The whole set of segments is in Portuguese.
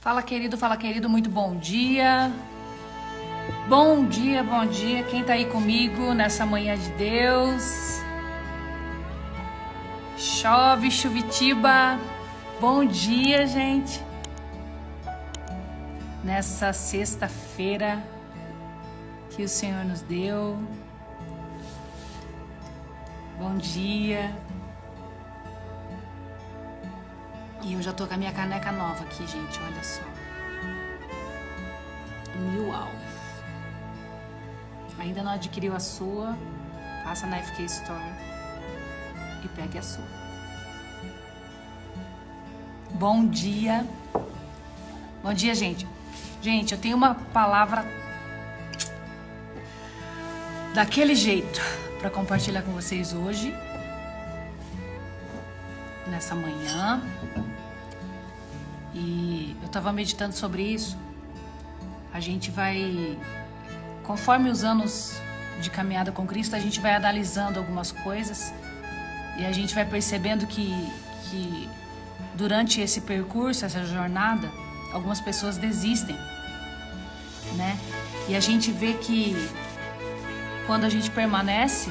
Fala querido, muito bom dia. Bom dia, bom dia. Quem tá aí comigo nessa manhã de Deus? Chove, Chuvitiba. Bom dia, gente. Nessa sexta-feira que o Senhor nos deu. Bom dia. E eu já tô com a minha caneca nova aqui, gente, olha só. New Alf. Ainda não adquiriu a sua? Passa na FK Store e pegue a sua. Bom dia. Bom dia, gente. Gente, eu tenho uma palavra daquele jeito para compartilhar com vocês hoje, nessa manhã. E eu estava meditando sobre isso. A gente vai, conforme os anos de caminhada com Cristo, a gente vai analisando algumas coisas e a gente vai percebendo que durante esse percurso, essa jornada, algumas pessoas desistem, né? E a gente vê que quando a gente permanece,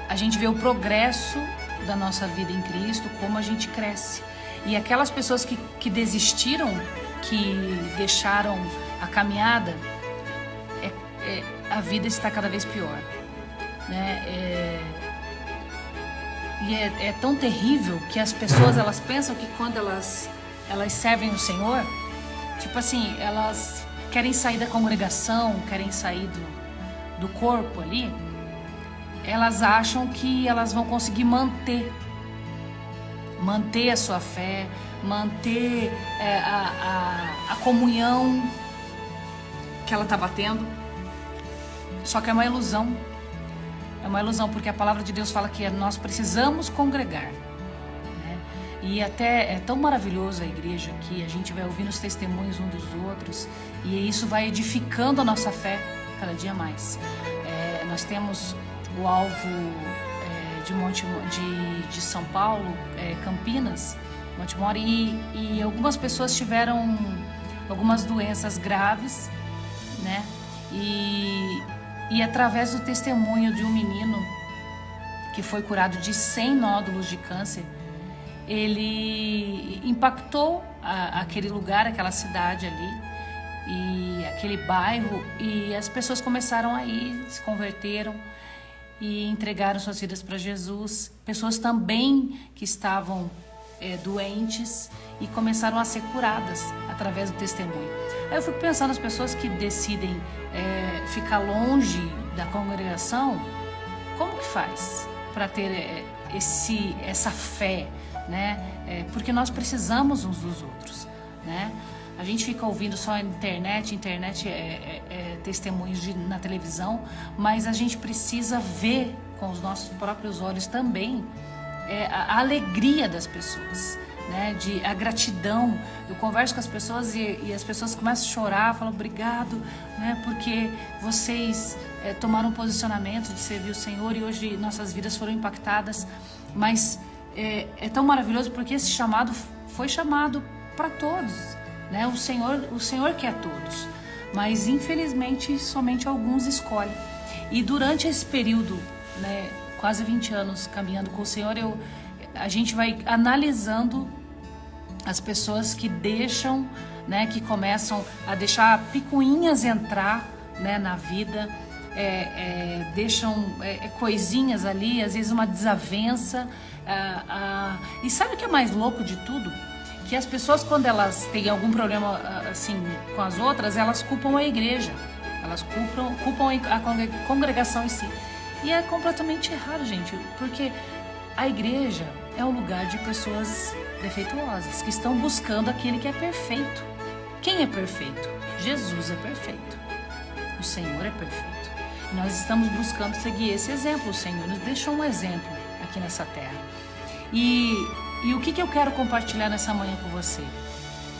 a gente vê o progresso da nossa vida em Cristo, como a gente cresce. E aquelas pessoas que desistiram, que deixaram a caminhada, a vida está cada vez pior, né? E é tão terrível que as pessoas, elas pensam que quando elas servem o Senhor, tipo assim, elas querem sair da congregação, querem sair do corpo ali, elas acham que elas vão conseguir manter a sua fé, manter a comunhão que ela está batendo. Só que é uma ilusão. É uma ilusão, porque a palavra de Deus fala que nós precisamos congregar, né? E até é tão maravilhoso a igreja que a gente vai ouvindo os testemunhos uns dos outros e isso vai edificando a nossa fé cada dia mais. Nós temos o alvo de São Paulo, Campinas, Montemor, e algumas pessoas tiveram algumas doenças graves, né? E através do testemunho de um menino que foi curado de 100 nódulos de câncer, ele impactou aquele lugar, aquela cidade ali, e aquele bairro, e as pessoas começaram a ir, se converteram e entregaram suas vidas para Jesus. Pessoas também que estavam doentes e começaram a ser curadas através do testemunho. Aí eu fico pensando nas pessoas que decidem ficar longe da congregação, como que faz para ter essa fé, né? Porque nós precisamos uns dos outros, né? A gente fica ouvindo só internet testemunhos na televisão, mas a gente precisa ver com os nossos próprios olhos também a alegria das pessoas, né? A gratidão. Eu converso com as pessoas e as pessoas começam a chorar, falam obrigado, né? Porque vocês tomaram um posicionamento de servir o Senhor e hoje nossas vidas foram impactadas. Mas é tão maravilhoso porque esse chamado foi chamado para todos, né? O Senhor quer todos, mas infelizmente somente alguns escolhem. E durante esse período, né, quase 20 anos caminhando com o Senhor, a gente vai analisando as pessoas que deixam, né, que começam a deixar picuinhas entrar, né, na vida, deixam coisinhas ali, às vezes uma desavença. E sabe o que é mais louco de tudo? Que as pessoas, quando elas têm algum problema assim com as outras, elas culpam a igreja, elas culpam a congregação em si. E é completamente errado, gente, porque a igreja é um lugar de pessoas defeituosas, que estão buscando aquele que é perfeito. Quem é perfeito? Jesus é perfeito. O Senhor é perfeito. E nós estamos buscando seguir esse exemplo. O Senhor nos deixou um exemplo aqui nessa terra. E o que eu quero compartilhar nessa manhã com você?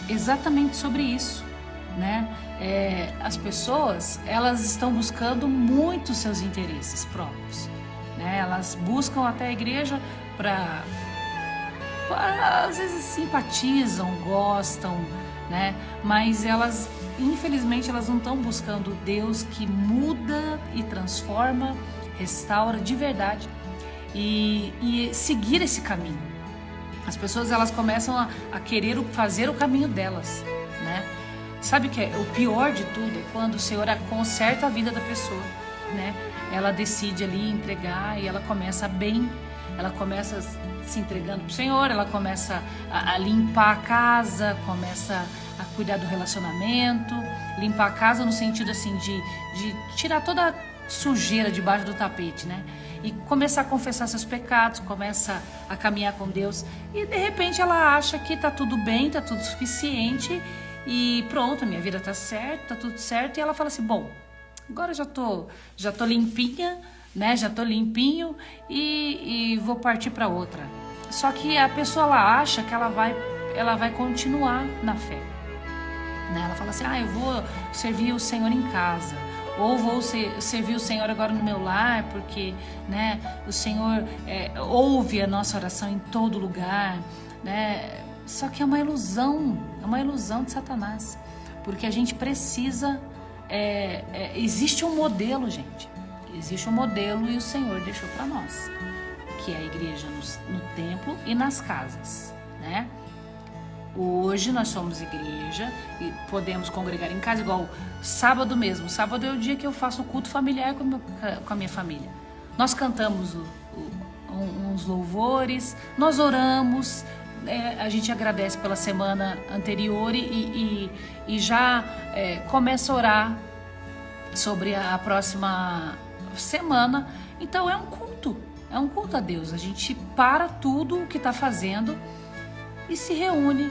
Exatamente sobre isso, né? As pessoas, elas estão buscando muito seus interesses próprios, né? Elas buscam até a igreja para às vezes simpatizam, gostam, né? Mas elas, infelizmente, elas não estão buscando Deus que muda e transforma, restaura de verdade e seguir esse caminho. As pessoas, elas começam a querer fazer o caminho delas, né? Sabe que o pior de tudo é quando o Senhor conserta a vida da pessoa, né? Ela decide ali entregar e ela começa bem, ela começa se entregando pro Senhor, ela começa a limpar a casa, começa a cuidar do relacionamento, limpar a casa no sentido assim de tirar toda a sujeira debaixo do tapete, né? E começar a confessar seus pecados, começa a caminhar com Deus e de repente ela acha que tá tudo bem, tá tudo suficiente e pronto, minha vida tá certa, tá tudo certo, e ela fala assim, bom, agora já tô limpinha, né? Já tô limpinho e vou partir para outra. Só que a pessoa, ela acha que ela vai continuar na fé, né? Ela fala assim, eu vou servir o Senhor em casa, ou vou servir o Senhor agora no meu lar, porque, né, o Senhor ouve a nossa oração em todo lugar, né? Só que é uma ilusão de Satanás, porque a gente precisa, existe um modelo, gente, existe um modelo e o Senhor deixou para nós, que é a igreja no templo e nas casas, né? Hoje nós somos igreja e podemos congregar em casa, igual sábado mesmo. Sábado é o dia que eu faço o culto familiar com a minha família. Nós cantamos uns louvores, nós oramos, a gente agradece pela semana anterior e já começa a orar sobre a próxima semana. Então é um culto a Deus. A gente para tudo o que está fazendo e se reúne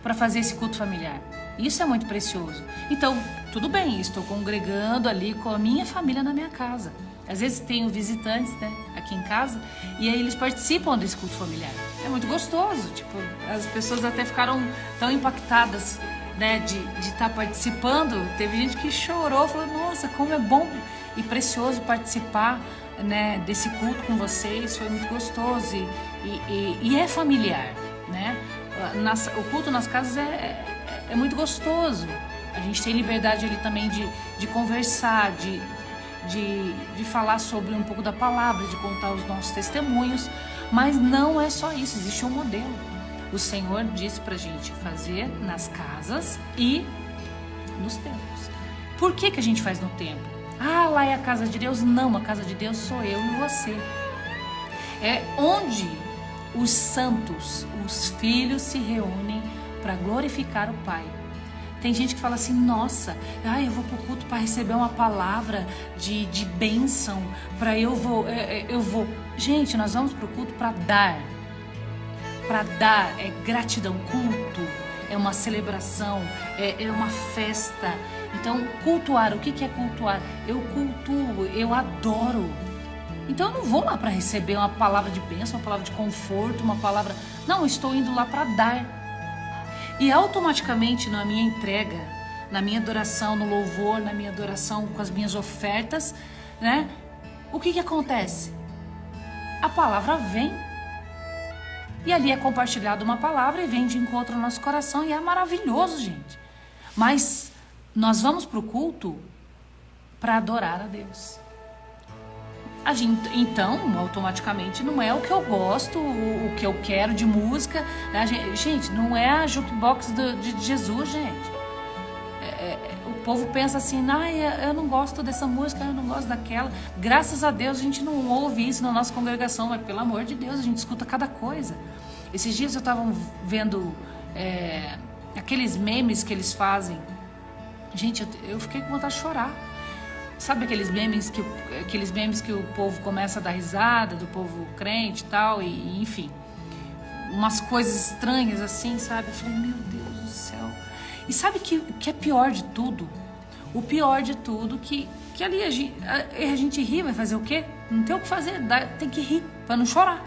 para fazer esse culto familiar. Isso é muito precioso. Então, tudo bem, estou congregando ali com a minha família na minha casa. Às vezes tenho visitantes, né, aqui em casa, e aí eles participam desse culto familiar. É muito gostoso, tipo, as pessoas até ficaram tão impactadas, né, de estar participando. Teve gente que chorou, falou, nossa, como é bom e precioso participar, né, desse culto com vocês, foi muito gostoso e é familiar, né? O culto nas casas é muito gostoso. A gente tem liberdade ali também de conversar, de falar sobre um pouco da palavra, de contar os nossos testemunhos, mas não é só isso, existe um modelo. O Senhor disse pra gente fazer nas casas e nos templos. Por que a gente faz no templo? Lá é a casa de Deus. Não, a casa de Deus sou eu e você. É onde os santos, os filhos se reúnem para glorificar o Pai. Tem gente que fala assim, nossa, eu vou pro culto para receber uma palavra de bênção, eu vou. Gente, nós vamos pro culto para dar. Para dar é gratidão, culto, é uma celebração, é uma festa. Então, cultuar, o que é cultuar? Eu cultuo, eu adoro. Então eu não vou lá para receber uma palavra de bênção, uma palavra de conforto, uma palavra... Não, eu estou indo lá para dar. E automaticamente na minha entrega, na minha adoração, no louvor, na minha adoração com as minhas ofertas, né? O que acontece? A palavra vem. E ali é compartilhada uma palavra e vem de encontro ao nosso coração e é maravilhoso, gente. Mas nós vamos para o culto para adorar a Deus. Então, automaticamente, não é o que eu gosto, o que eu quero de música. Né? Gente, não é a jukebox de Jesus, gente. O povo pensa assim, eu não gosto dessa música, eu não gosto daquela. Graças a Deus a gente não ouve isso na nossa congregação, mas pelo amor de Deus, a gente escuta cada coisa. Esses dias eu estava vendo aqueles memes que eles fazem. Gente, eu fiquei com vontade de chorar. Sabe aqueles memes que o povo começa a dar risada, do povo crente e tal, e enfim, umas coisas estranhas assim, sabe? Eu falei, meu Deus do céu. E sabe que é pior de tudo? O pior de tudo que ali a gente ri, vai fazer o quê? Não tem o que fazer, tem que rir para não chorar.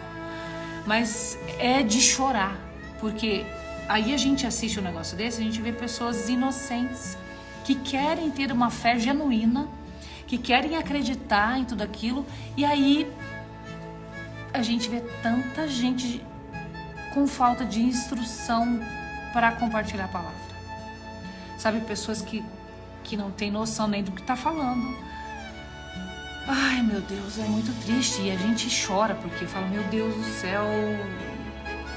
Mas é de chorar, porque aí a gente assiste um negócio desse, a gente vê pessoas inocentes que querem ter uma fé genuína, que querem acreditar em tudo aquilo, e aí a gente vê tanta gente com falta de instrução para compartilhar a palavra. sabe, pessoas que não tem noção nem do que está falando. Ai, meu Deus, é muito triste, e a gente chora porque fala, meu Deus do céu,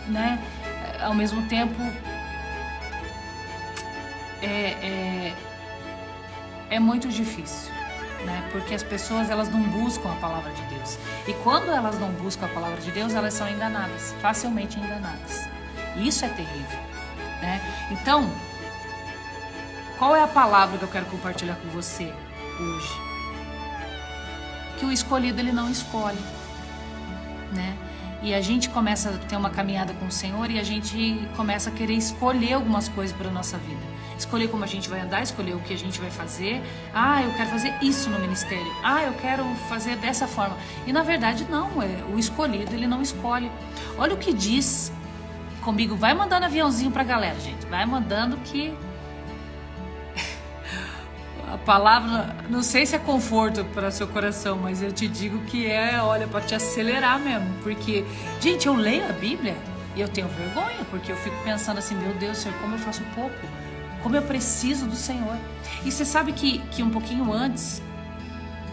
né? Ao mesmo tempo, é muito difícil, né? Porque as pessoas, elas não buscam a palavra de Deus. E quando elas não buscam a palavra de Deus, elas são enganadas, facilmente enganadas. E isso é terrível, né? Então, qual é a palavra que eu quero compartilhar com você hoje? Que o escolhido, ele não escolhe, né? E a gente começa a ter uma caminhada com o Senhor e a gente começa a querer escolher algumas coisas para a nossa vida. Escolher como a gente vai andar, escolher o que a gente vai fazer. Ah, eu quero fazer isso no ministério. Ah, eu quero fazer dessa forma. E na verdade não, o escolhido, ele não escolhe. Olha o que diz comigo. Vai mandando aviãozinho pra galera, gente. Vai mandando que... A palavra, não sei se é conforto para seu coração, mas eu te digo que olha, para te acelerar mesmo. Porque, gente, eu leio a Bíblia e eu tenho vergonha, porque eu fico pensando assim, meu Deus, Senhor, como eu faço pouco, como eu preciso do Senhor. E você sabe que um pouquinho antes,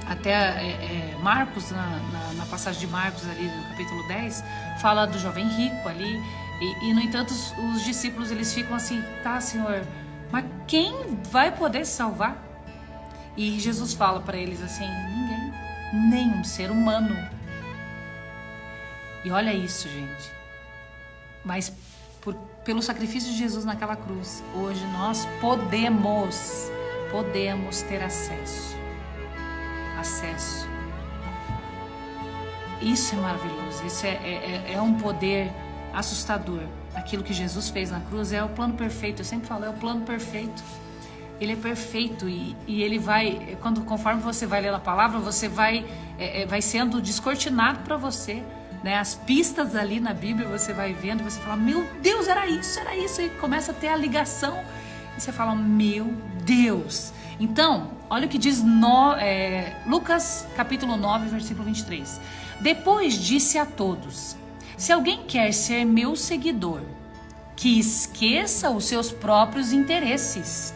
até Marcos, na passagem de Marcos ali, no capítulo 10, fala do jovem rico ali, e no entanto os discípulos, eles ficam assim, tá, Senhor, mas quem vai poder se salvar? E Jesus fala para eles assim, ninguém, nenhum ser humano. E olha isso, gente. Mas pelo sacrifício de Jesus naquela cruz, hoje nós podemos ter acesso. Isso é maravilhoso, isso é um poder assustador. Aquilo que Jesus fez na cruz é o plano perfeito, eu sempre falo, é o plano perfeito. Ele é perfeito e ele vai, conforme você vai lendo a palavra, você vai sendo descortinado para você, né? As pistas ali na Bíblia você vai vendo, você fala, meu Deus, era isso, e começa a ter a ligação, e você fala, meu Deus. Então, olha o que diz Lucas capítulo 9, versículo 23. Depois disse a todos, se alguém quer ser meu seguidor, que esqueça os seus próprios interesses.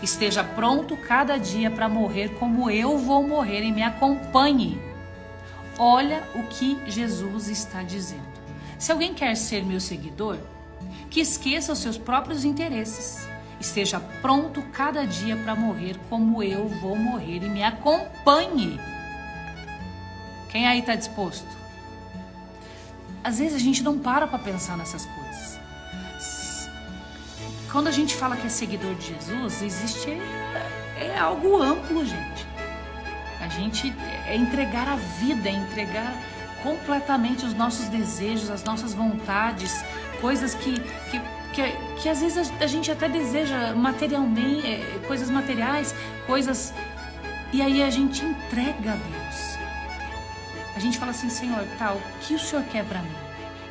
Esteja pronto cada dia para morrer como eu vou morrer e me acompanhe. Olha o que Jesus está dizendo. Se alguém quer ser meu seguidor, que esqueça os seus próprios interesses. Esteja pronto cada dia para morrer como eu vou morrer e me acompanhe. Quem aí está disposto? Às vezes a gente não para pensar nessas coisas. Quando a gente fala que é seguidor de Jesus, existe algo amplo, gente. A gente entregar a vida, entregar completamente os nossos desejos, as nossas vontades, coisas que às vezes a gente até deseja materialmente, coisas materiais, coisas... E aí a gente entrega a Deus. A gente fala assim, Senhor, tá, o que o Senhor quer para mim?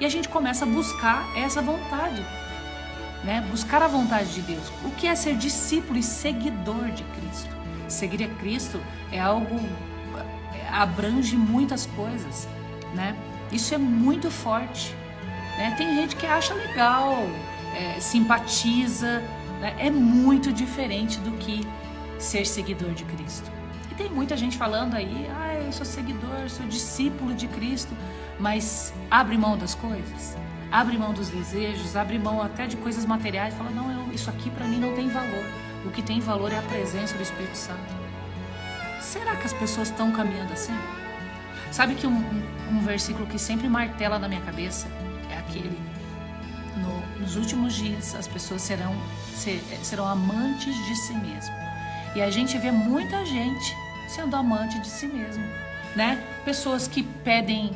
E a gente começa a buscar essa vontade. Né? Buscar a vontade de Deus. O que é ser discípulo e seguidor de Cristo? Seguir a Cristo é algo, abrange muitas coisas, né? Isso é muito forte, né? Tem gente que acha legal, simpatiza, né? É muito diferente do que ser seguidor de Cristo. E tem muita gente falando aí, eu sou seguidor, sou discípulo de Cristo, mas abre mão das coisas? Abre mão dos desejos, abre mão até de coisas materiais, fala, não, isso aqui para mim não tem valor. O que tem valor é a presença do Espírito Santo. Será que as pessoas estão caminhando assim? Sabe que um versículo que sempre martela na minha cabeça é aquele, nos últimos dias as pessoas serão amantes de si mesmo. E a gente vê muita gente sendo amante de si mesmo, né? Pessoas que pedem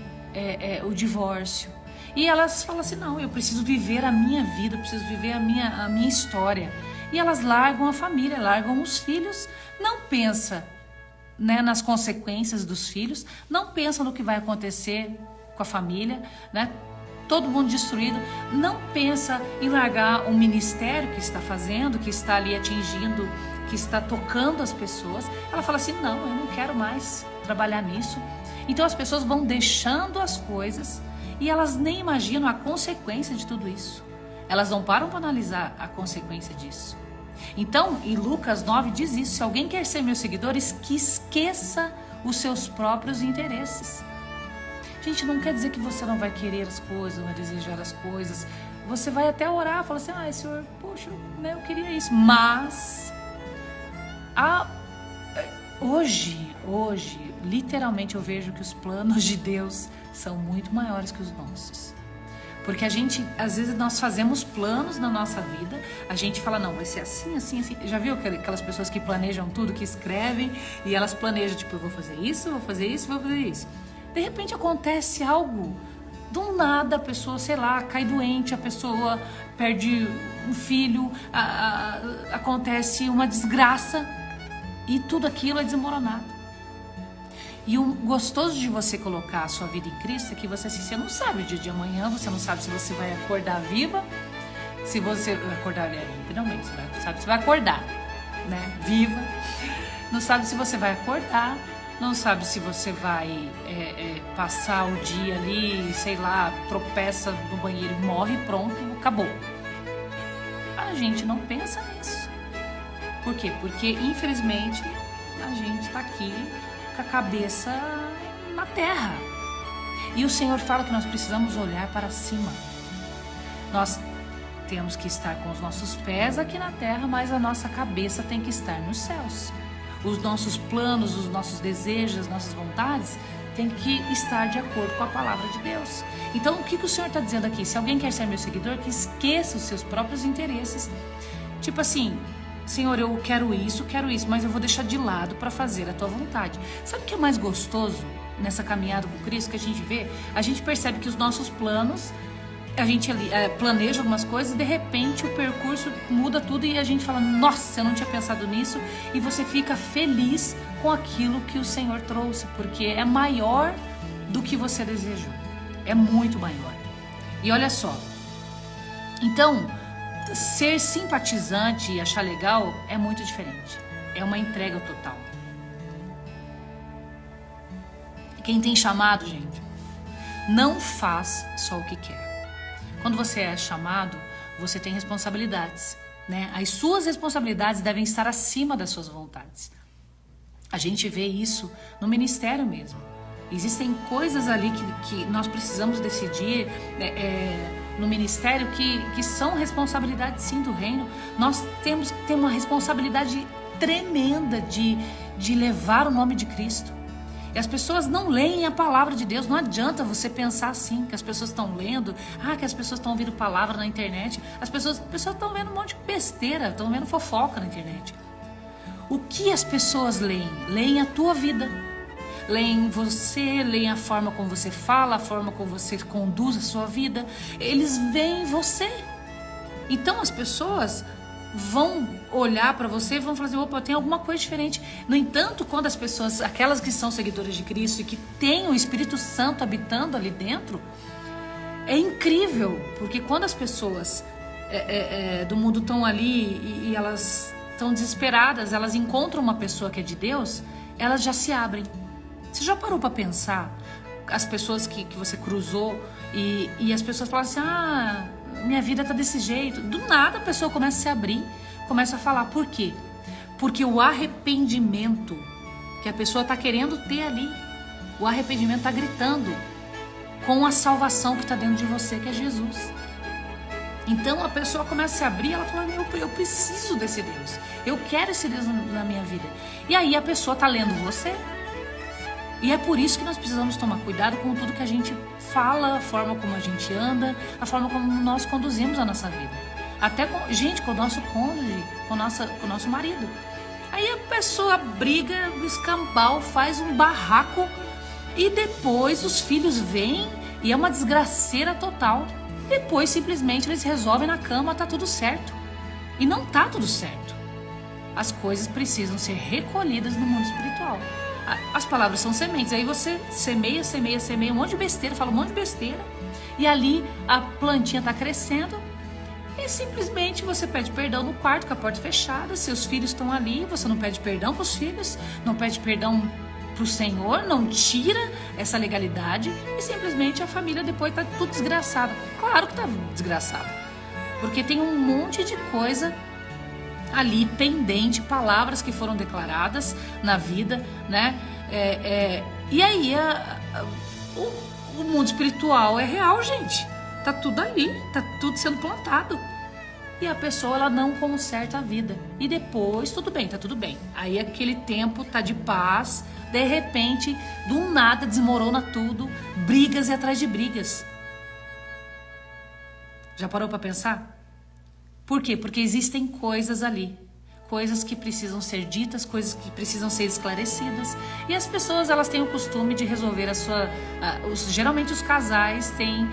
o divórcio. E elas falam assim, não, eu preciso viver a minha vida, eu preciso viver a minha história. E elas largam a família, largam os filhos, não pensa, né, nas consequências dos filhos, não pensa no que vai acontecer com a família, né? Todo mundo destruído, não pensa em largar um ministério que está fazendo, que está ali atingindo, que está tocando as pessoas. Ela fala assim, não, eu não quero mais trabalhar nisso. Então as pessoas vão deixando as coisas e elas nem imaginam a consequência de tudo isso. Elas não param para analisar a consequência disso. Então, em Lucas 9 diz isso: se alguém quer ser meu seguidor, que esqueça os seus próprios interesses. Gente, não quer dizer que você não vai querer as coisas, não vai desejar as coisas. Você vai até orar, falar assim: Senhor, poxa, eu queria isso. Mas, hoje, literalmente eu vejo que os planos de Deus são muito maiores que os nossos. Porque às vezes nós fazemos planos na nossa vida, a gente fala, não, vai ser assim, assim, assim. Já viu aquelas pessoas que planejam tudo, que escrevem, e elas planejam, tipo, eu vou fazer isso, vou fazer isso, vou fazer isso. De repente acontece algo, do nada a pessoa, sei lá, cai doente, a pessoa perde um filho, acontece uma desgraça, e tudo aquilo é desmoronado. E o gostoso de você colocar a sua vida em Cristo é que você não sabe o dia de amanhã, você não sabe se você vai acordar viva, se você vai acordar literalmente, você não sabe se vai acordar, né, viva, não sabe se você vai acordar, não sabe se você vai passar o dia ali, sei lá, tropeça no banheiro e morre, pronto, acabou. A gente não pensa nisso. Por quê? Porque infelizmente a gente está aqui com a cabeça na terra. E o Senhor fala que nós precisamos olhar para cima. Nós temos que estar com os nossos pés aqui na terra, mas a nossa cabeça tem que estar nos céus. Os nossos planos, os nossos desejos, as nossas vontades têm que estar de acordo com a palavra de Deus. Então, o que o Senhor está dizendo aqui? Se alguém quer ser meu seguidor, que esqueça os seus próprios interesses. Tipo assim, Senhor, eu quero isso, mas eu vou deixar de lado para fazer a tua vontade. Sabe o que é mais gostoso nessa caminhada com Cristo que a gente vê? A gente percebe que os nossos planos, a gente planeja algumas coisas e de repente o percurso muda tudo e a gente fala, nossa, eu não tinha pensado nisso, e você fica feliz com aquilo que o Senhor trouxe, porque é maior do que você desejou. É muito maior. E olha só, então, ser simpatizante e achar legal é muito diferente. É uma entrega total. Quem tem chamado, gente, não faz só o que quer. Quando você é chamado, você tem responsabilidades, né? As suas responsabilidades devem estar acima das suas vontades. A gente vê isso no ministério mesmo. Existem coisas ali que nós precisamos decidir no ministério que são responsabilidades sim do reino. Nós temos que ter uma responsabilidade tremenda de levar o nome de Cristo. E as pessoas não leem a palavra de Deus. Não adianta você pensar assim, que as pessoas estão lendo, que as pessoas estão ouvindo palavra na internet. As pessoas estão vendo um monte de besteira, estão vendo fofoca na internet. O que as pessoas leem? Leem a tua vida. Leem você, leem a forma como você fala, a forma como você conduz a sua vida. Eles veem você. Então as pessoas vão olhar para você e vão falar assim, opa, tem alguma coisa diferente. No entanto, quando as pessoas, aquelas que são seguidoras de Cristo e que têm o Espírito Santo habitando ali dentro, é incrível, porque quando as pessoas do mundo estão ali e elas estão desesperadas, elas encontram uma pessoa que é de Deus, elas já se abrem. Você já parou para pensar as pessoas que você cruzou e as pessoas falam assim, minha vida tá desse jeito. Do nada a pessoa começa a se abrir, começa a falar. Por quê? Porque o arrependimento que a pessoa tá querendo ter ali, o arrependimento tá gritando com a salvação que tá dentro de você, que é Jesus. Então a pessoa começa a se abrir, ela fala, eu preciso desse Deus, eu quero esse Deus na minha vida. E aí a pessoa tá lendo você. E é por isso que nós precisamos tomar cuidado com tudo que a gente fala, a forma como a gente anda, a forma como nós conduzimos a nossa vida. Até com o nosso cônjuge, com o nosso marido. Aí a pessoa briga, escambau, faz um barraco e depois os filhos vêm e é uma desgraceira total. Depois simplesmente eles resolvem na cama, tá tudo certo. E não tá tudo certo. As coisas precisam ser recolhidas no mundo espiritual. As palavras são sementes, aí você semeia um monte de besteira, fala um monte de besteira, e ali a plantinha está crescendo e simplesmente você pede perdão no quarto com a porta fechada, seus filhos estão ali, você não pede perdão para os filhos, não pede perdão para o Senhor, não tira essa legalidade e simplesmente a família depois está tudo desgraçada. Claro que está desgraçada, porque tem um monte de coisa ali pendente, palavras que foram declaradas na vida, né? E aí o mundo espiritual é real, gente. Tá tudo ali, tá tudo sendo plantado. E a pessoa, ela não conserta a vida. E depois, tudo bem, tá tudo bem. Aí aquele tempo tá de paz, de repente, do nada desmorona tudo, brigas e atrás de brigas. Já parou pra pensar? Por quê? Porque existem coisas ali. Coisas que precisam ser ditas, coisas que precisam ser esclarecidas. E as pessoas, elas têm o costume de resolver geralmente os casais têm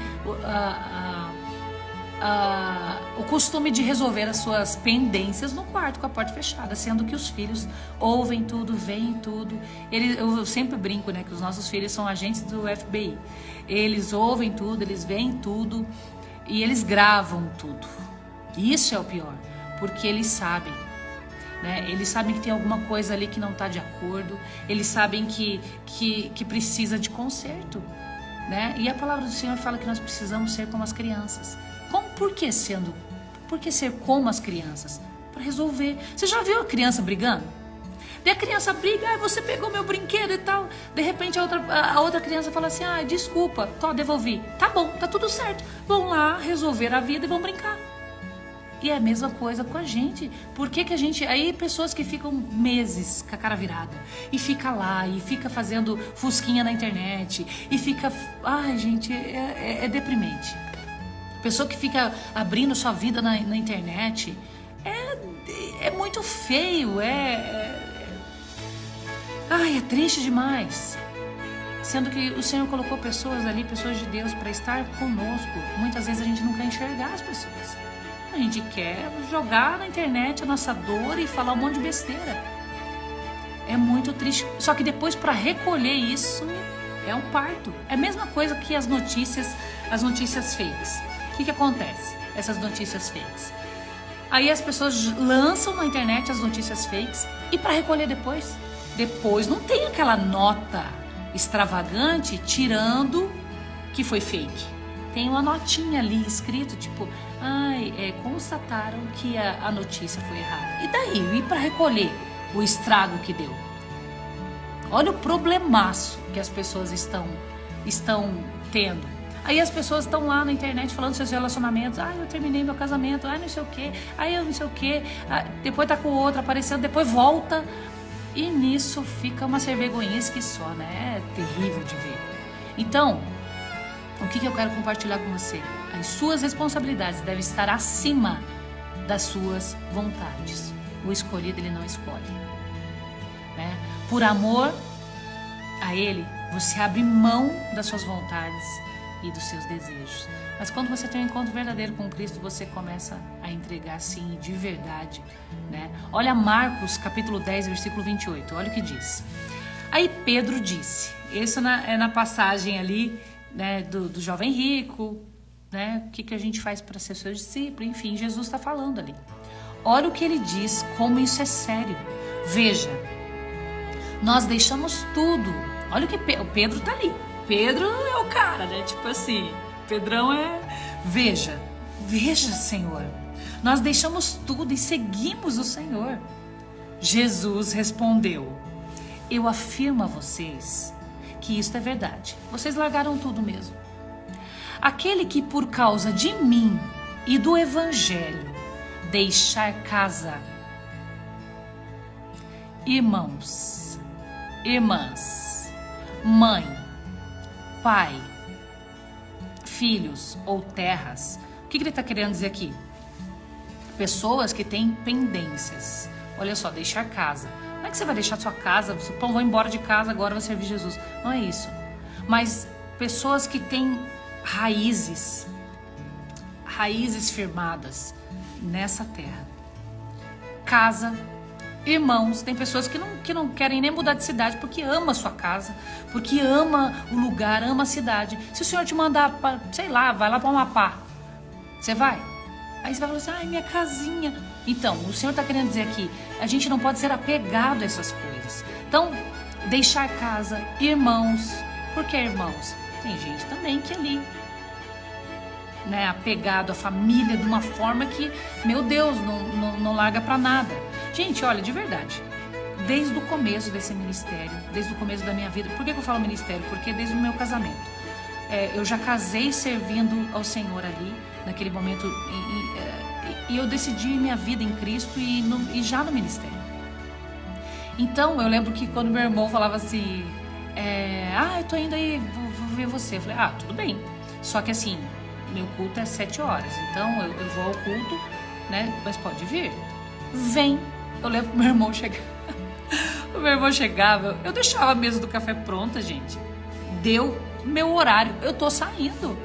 o costume de resolver as suas pendências no quarto com a porta fechada, sendo que os filhos ouvem tudo, veem tudo. Eu sempre brinco, né, que os nossos filhos são agentes do FBI. Eles ouvem tudo, eles veem tudo e eles gravam tudo. Isso é o pior, porque eles sabem. Né? Eles sabem que tem alguma coisa ali que não está de acordo. Eles sabem que precisa de conserto, né? E a palavra do Senhor fala que nós precisamos ser como as crianças. Por que ser como as crianças? Para resolver. Você já viu a criança brigando? Daí a criança briga, você pegou meu brinquedo e tal. De repente a outra criança fala assim, desculpa, devolvi. Tá bom, tá tudo certo. Vão lá resolver a vida e vão brincar. E é a mesma coisa com a gente. Por que a gente... Aí pessoas que ficam meses com a cara virada. E fica lá, e fica fazendo fusquinha na internet. E fica... Ai, gente, é deprimente. Pessoa que fica abrindo sua vida na internet. É muito feio. Ai, é triste demais. Sendo que o Senhor colocou pessoas ali, pessoas de Deus, para estar conosco. Muitas vezes a gente não quer enxergar as pessoas. A gente quer jogar na internet a nossa dor e falar um monte de besteira. É muito triste. Só que depois, para recolher isso, é um parto. É a mesma coisa que as notícias fakes. O que acontece? Essas notícias fakes. Aí as pessoas lançam na internet as notícias fakes e para recolher depois não tem aquela nota extravagante tirando que foi fake. Tem uma notinha ali escrito, tipo, constataram que a notícia foi errada. E daí? E para recolher o estrago que deu? Olha o problemaço que as pessoas estão tendo. Aí as pessoas estão lá na internet falando dos seus relacionamentos. Eu terminei meu casamento. Não sei o quê. Eu não sei o quê. Depois tá com o outro aparecendo, depois volta. E nisso fica uma vergonhice que só, né? É terrível de ver. Então, o que eu quero compartilhar com você? As suas responsabilidades devem estar acima das suas vontades. O escolhido, ele não escolhe. Né? Por amor a Ele, você abre mão das suas vontades e dos seus desejos. Mas quando você tem um encontro verdadeiro com Cristo, você começa a entregar sim, de verdade. Né? Olha Marcos, capítulo 10, versículo 28. Olha o que diz. Aí Pedro disse, isso é na passagem ali, né, do jovem rico, né, o que a gente faz para ser seu discípulo, enfim, Jesus está falando ali. Olha o que ele diz, como isso é sério. Veja, nós deixamos tudo. Olha o que o Pedro tá ali. Pedro é o cara, né? Tipo assim, Pedrão é... Veja, Senhor, nós deixamos tudo e seguimos o Senhor. Jesus respondeu, eu afirmo a vocês que isto é verdade. Vocês largaram tudo mesmo. Aquele que por causa de mim e do Evangelho deixar casa, irmãos, irmãs, mãe, pai, filhos ou terras. O que ele está querendo dizer aqui? Pessoas que têm pendências. Olha só, deixar casa. Não é que você vai deixar sua casa, você vai embora de casa, agora vai servir Jesus. Não é isso. Mas pessoas que têm raízes firmadas nessa terra. Casa, irmãos, tem pessoas que não querem nem mudar de cidade porque ama a sua casa, porque ama o lugar, ama a cidade. Se o Senhor te mandar, sei lá, vai lá para Amapá, você vai? Aí você vai falar assim, ai, minha casinha. Então, o Senhor está querendo dizer aqui, a gente não pode ser apegado a essas coisas. Então, deixar casa, irmãos. Por que irmãos? Tem gente também que ali né, apegado à família de uma forma que, meu Deus, não larga pra nada. Gente, olha, de verdade, desde o começo desse ministério, desde o começo da minha vida, por que eu falo ministério? Porque desde o meu casamento, eu já casei servindo ao Senhor ali, naquele momento, e eu decidi minha vida em Cristo e já no ministério. Então, eu lembro que quando meu irmão falava assim, eu tô indo aí, vou ver você. Eu falei, tudo bem. Só que assim, meu culto é 7 horas, então eu vou ao culto, né? Mas pode vir. Vem. Eu lembro que meu irmão chegava. O meu irmão chegava, eu deixava a mesa do café pronta, gente. Deu meu horário, eu tô saindo.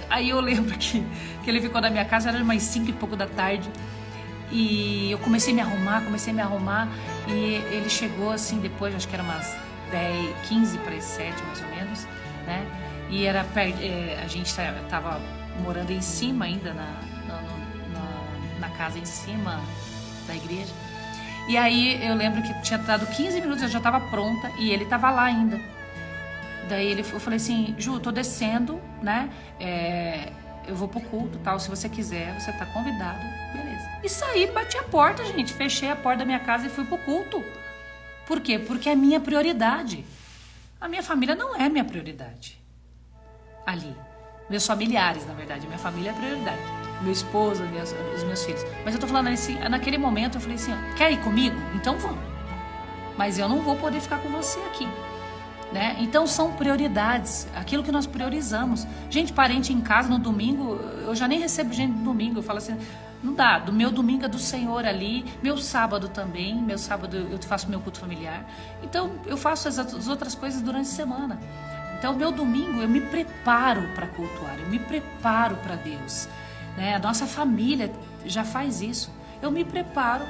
Aí eu lembro que ele ficou na minha casa, era umas 5 e pouco da tarde. E eu comecei a me arrumar, e ele chegou assim depois, acho que era umas 15 para as 7 mais ou menos, né? E era a gente tava morando em cima ainda, na casa em cima da igreja. E aí eu lembro que tinha dado 15 minutos, eu já estava pronta e ele estava lá ainda. Daí eu falei assim, Ju, eu tô descendo, né? Eu vou pro culto, tal, se você quiser, você tá convidado, beleza. E saí, bati a porta, gente, fechei a porta da minha casa e fui pro culto. Por quê? Porque é minha prioridade. A minha família não é minha prioridade. Ali. Meus familiares, na verdade, minha família é a prioridade. Meu esposo, os meus filhos. Mas eu tô falando assim, naquele momento eu falei assim, quer ir comigo? Então vamos. Mas eu não vou poder ficar com você aqui. Né? Então são prioridades, aquilo que nós priorizamos. Gente, parente em casa no domingo, eu já nem recebo gente no domingo. Eu falo assim, não dá, do meu domingo é do Senhor ali, meu sábado também, meu sábado eu faço meu culto familiar. Então eu faço as outras coisas durante a semana. Então meu domingo eu me preparo para cultuar, eu me preparo para Deus, né? A nossa família já faz isso. Eu me preparo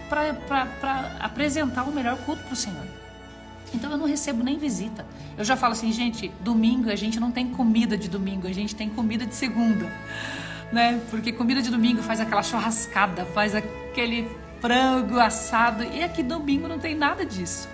para apresentar o melhor culto para o Senhor. Então eu não recebo nem visita. Eu já falo assim, gente, domingo a gente não tem comida de domingo, a gente tem comida de segunda, né? Porque comida de domingo faz aquela churrascada, faz aquele frango assado, e aqui domingo não tem nada disso.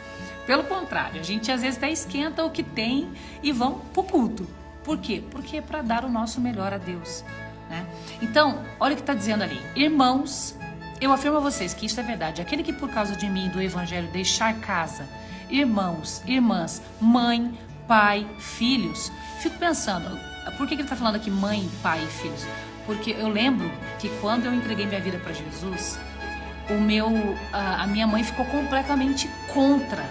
Pelo contrário, a gente às vezes até esquenta o que tem e vão pro culto. Por quê? Porque é para dar o nosso melhor a Deus, né? Então, olha o que está dizendo ali. Irmãos, eu afirmo a vocês que isso é verdade. Aquele que por causa de mim, do evangelho, deixar casa, irmãos, irmãs, mãe, pai, filhos. Fico pensando, por que ele está falando aqui mãe, pai e filhos? Porque eu lembro que quando eu entreguei minha vida para Jesus, a minha mãe ficou completamente contra.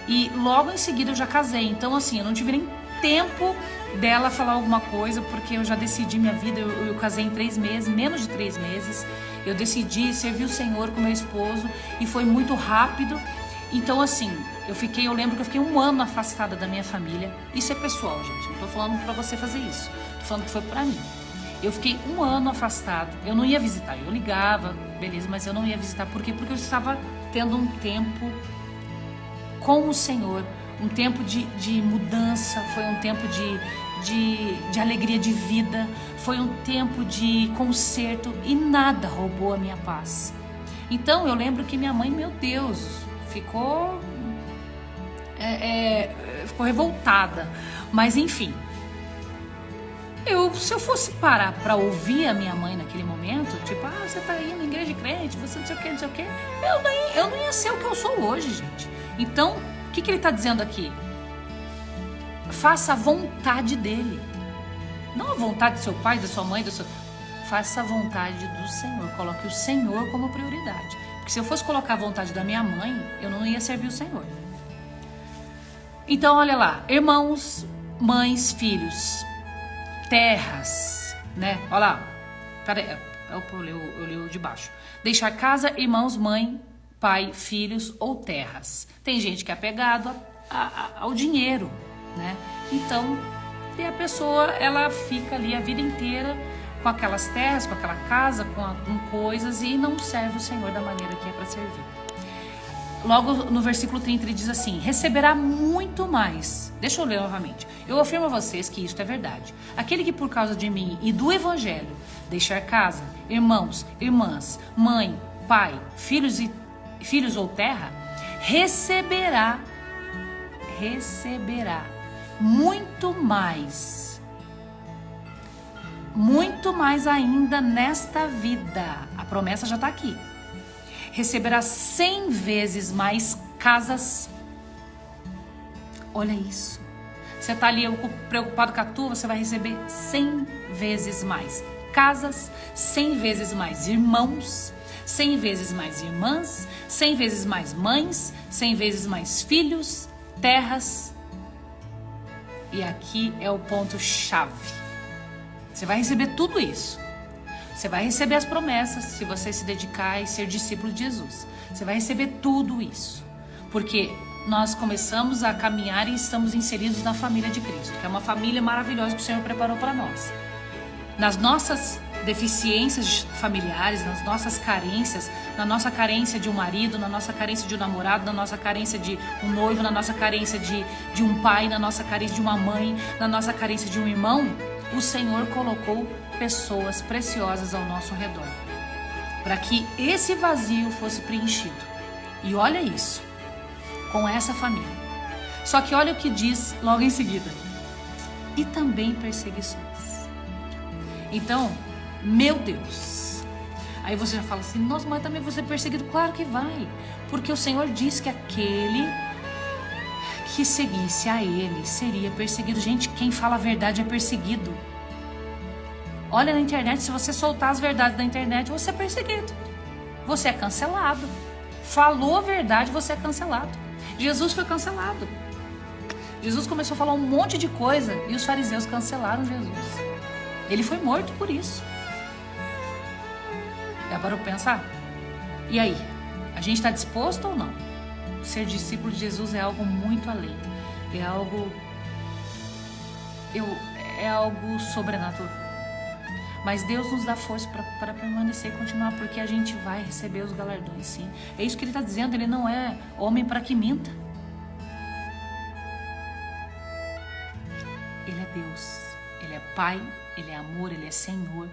E logo em seguida eu já casei. Então assim, eu não tive nem tempo dela falar alguma coisa, porque eu já decidi minha vida. Eu casei em 3 meses, menos de 3 meses. Eu decidi servir o Senhor com meu esposo e foi muito rápido. Então assim, eu lembro que eu fiquei 1 ano afastada da minha família. Isso é pessoal, gente, não tô falando pra você fazer isso, tô falando que foi pra mim. Eu fiquei 1 ano afastado, eu não ia visitar, eu ligava, beleza, mas eu não ia visitar. Por quê? Porque eu estava tendo um tempo com o Senhor, um tempo de mudança, foi um tempo de alegria de vida, foi um tempo de conserto e nada roubou a minha paz. Então eu lembro que minha mãe, meu Deus, ficou revoltada, mas enfim, se eu fosse parar para ouvir a minha mãe naquele momento, tipo, você tá indo na igreja de crente, você não sei o que, eu não ia ser o que eu sou hoje, gente. Então, o que ele tá dizendo aqui? Faça a vontade dele, não a vontade do seu pai, da sua mãe, faça a vontade do Senhor, coloque o Senhor como prioridade. Porque se eu fosse colocar a vontade da minha mãe, eu não ia servir o Senhor. Então, olha lá, irmãos, mães, filhos, terras, né? Olha lá, peraí, eu li o de baixo. Deixar casa, irmãos, mãe, pai, filhos ou terras. Tem gente que é apegado ao dinheiro, né? Então, e a pessoa, ela fica ali a vida inteira com aquelas terras, com aquela casa, com coisas, e não serve o Senhor da maneira que é para servir. Logo no versículo 30 ele diz assim, receberá muito mais. Deixa eu ler novamente. Eu afirmo a vocês que isto é verdade. Aquele que por causa de mim e do evangelho deixar casa, irmãos, irmãs, mãe, pai, filhos ou terra, receberá muito mais muito mais ainda nesta vida. A promessa já está aqui. Receberá 100 vezes mais casas. Olha isso. Você está ali preocupado com a tua, você vai receber 100 vezes mais casas, 100 vezes mais irmãos, 100 vezes mais irmãs, 100 vezes mais mães, 100 vezes mais filhos, terras. E aqui é o ponto-chave. Você vai receber tudo isso. Você vai receber as promessas se você se dedicar e ser discípulo de Jesus. Você vai receber tudo isso. Porque nós começamos a caminhar e estamos inseridos na família de Cristo, que é uma família maravilhosa que o Senhor preparou para nós. Nas nossas deficiências familiares, nas nossas carências, na nossa carência de um marido, na nossa carência de um namorado, na nossa carência de um noivo, na nossa carência de um pai, na nossa carência de uma mãe, na nossa carência de um irmão, o Senhor colocou pessoas preciosas ao nosso redor, para que esse vazio fosse preenchido. E olha isso, com essa família. Só que olha o que diz logo em seguida. E também perseguições. Então, meu Deus. Aí você já fala assim, nossa, mas também vou ser perseguido. Claro que vai. Porque o Senhor disse que aquele que seguisse a Ele seria perseguido. Gente, quem fala a verdade é perseguido. Olha na internet, se você soltar as verdades da internet, você é perseguido. Você é cancelado. Falou a verdade, você é cancelado. Jesus foi cancelado. Jesus começou a falar um monte de coisa e os fariseus cancelaram Jesus. Ele foi morto por isso. Já parou pra pensar? E aí? A gente está disposto ou não? Ser discípulo de Jesus é algo muito além. É algo sobrenatural. Mas Deus nos dá força para permanecer e continuar, porque a gente vai receber os galardões, sim. É isso que Ele está dizendo. Ele não é homem para que minta. Ele é Deus. Ele é Pai. Ele é amor. Ele é Senhor.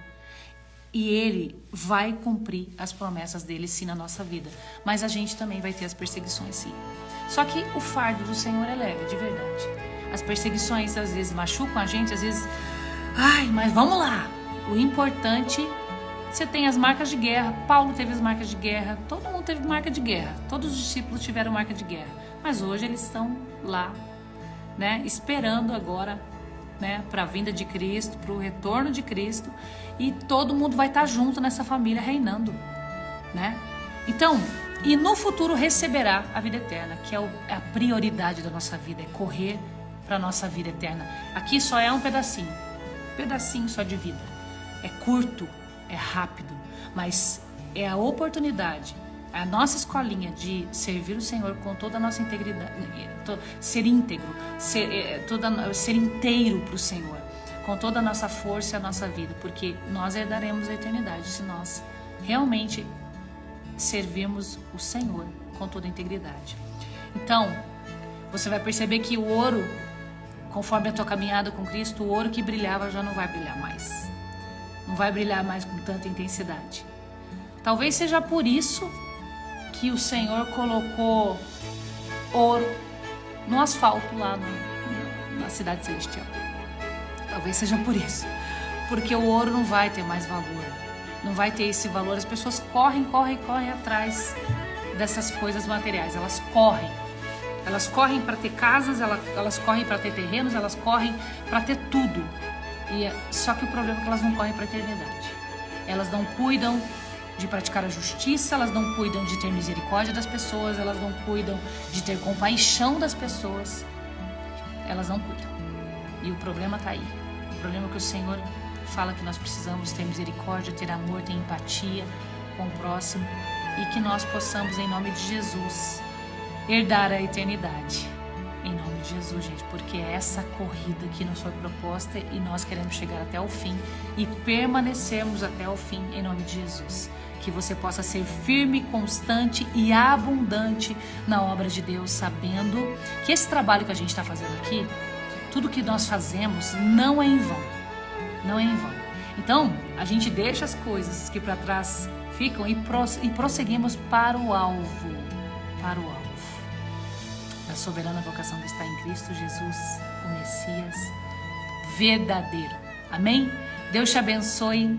E Ele vai cumprir as promessas dele, sim, na nossa vida. Mas a gente também vai ter as perseguições, sim. Só que o fardo do Senhor é leve, de verdade. As perseguições às vezes machucam a gente, às vezes... Ai, mas vamos lá! O importante, você tem as marcas de guerra. Paulo teve as marcas de guerra. Todo mundo teve marca de guerra. Todos os discípulos tiveram marca de guerra. Mas hoje eles estão lá, né, esperando agora, né, para a vinda de Cristo, para o retorno de Cristo. E todo mundo vai estar junto nessa família reinando, né? Então, e no futuro receberá a vida eterna, que é a prioridade da nossa vida, é correr para a nossa vida eterna. Aqui só é um pedacinho só de vida. É curto, é rápido, mas é a oportunidade, a nossa escolinha de servir o Senhor com toda a nossa integridade, ser íntegro, ser inteiro para o Senhor, com toda a nossa força e a nossa vida, porque nós herdaremos a eternidade se nós realmente servirmos o Senhor com toda a integridade. Então, você vai perceber que o ouro, conforme a tua caminhada com Cristo, o ouro que brilhava já não vai brilhar mais. Não vai brilhar mais com tanta intensidade. Talvez seja por isso que o Senhor colocou ouro no asfalto lá na cidade celestial. Talvez seja por isso. Porque o ouro não vai ter mais valor. Não vai ter esse valor. As pessoas correm atrás dessas coisas materiais. Elas correm. Elas correm para ter casas, elas correm para ter terrenos, elas correm para ter tudo. Só que o problema é que elas não correm para a eternidade. Elas não cuidam de praticar a justiça, elas não cuidam de ter misericórdia das pessoas, elas não cuidam de ter compaixão das pessoas. Elas não cuidam. E o problema está aí. O problema é que o Senhor fala que nós precisamos ter misericórdia, ter amor, ter empatia com o próximo e que nós possamos, em nome de Jesus, herdar a eternidade. Em nome de Jesus, gente, porque é essa corrida que nos foi proposta e nós queremos chegar até o fim e permanecermos até o fim, em nome de Jesus. Que você possa ser firme, constante e abundante na obra de Deus, sabendo que esse trabalho que a gente está fazendo aqui, tudo que nós fazemos não é em vão. Não é em vão. Então, a gente deixa as coisas que para trás ficam e prosseguimos para o alvo. Para o alvo. Da soberana vocação que está em Cristo Jesus, o Messias verdadeiro. Amém? Deus te abençoe.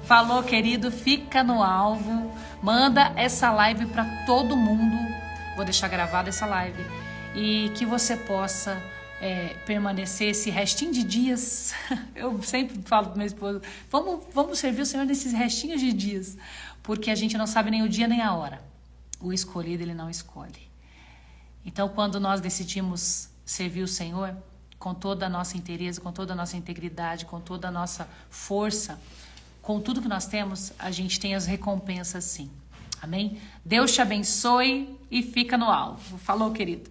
Falou, querido, fica no alvo. Manda essa live para todo mundo. Vou deixar gravada essa live. E que você possa permanecer esse restinho de dias. Eu sempre falo para minha esposa, vamos servir o Senhor nesses restinhos de dias. Porque a gente não sabe nem o dia nem a hora. O escolhido, ele não escolhe. Então, quando nós decidimos servir o Senhor, com toda a nossa inteireza, com toda a nossa integridade, com toda a nossa força, com tudo que nós temos, a gente tem as recompensas sim. Amém? Deus te abençoe e fica no alvo. Falou, querido.